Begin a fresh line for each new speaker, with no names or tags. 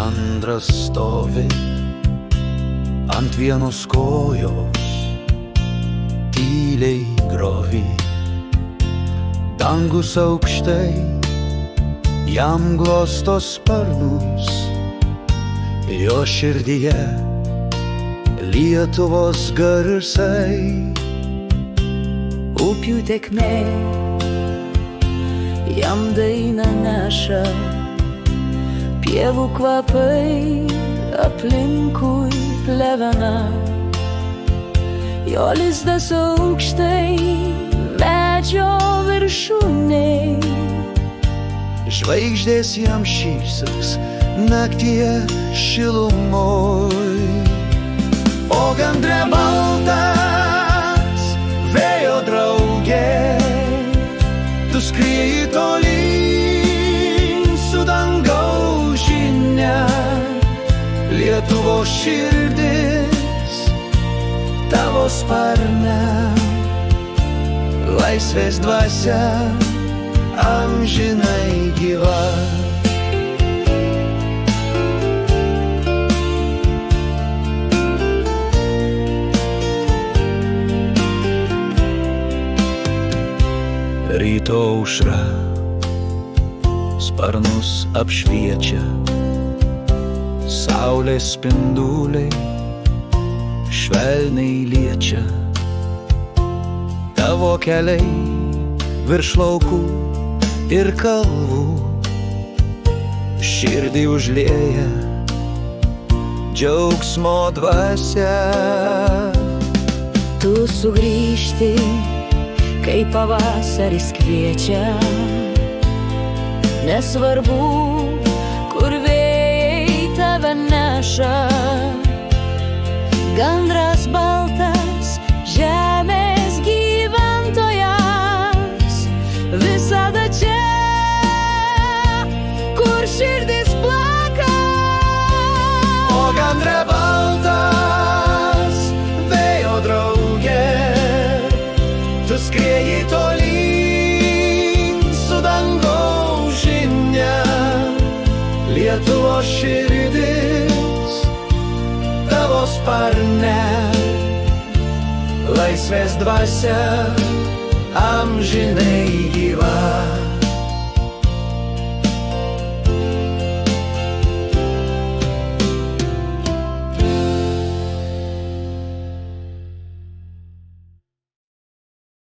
Gandras stovi ant vienos kojos, tyliai grovy. Dangus aukštai jam glosto sparnus, jo širdyje Lietuvos garsai.
Upių tekmė jam dainą neša, pievų kvapai aplinkui plevena. Jo lizdas aukštai medžio viršūnėj,
Žvaigždės jam šypsos naktyje šilumoj. O gandre baltas, vėjo draugė, tu skrieji tolyn su dangaus žinia. Lietuvos širdis tavo sparne, laisvės dvasia amžinai gyva. Ryto aušra sparnus apšviečia, saulės spinduliai švelniai liečia. Tavo keliai virš laukų ir kalvų širdį užlieja džiaugsmo dvasia.
tu sugrįžti, kai pavasaris kviečia. Nesvarbu, kur vėjai tave neša. Gandras baltas, žemės gyventojas, visada čia, kur širdis plaka.
O gandre baltas, vėjo draugė, tu skrieji tolyn su dangaus žinia. Lietuvos širdis tavo sparne, laisvės dvasia amžinai gyva.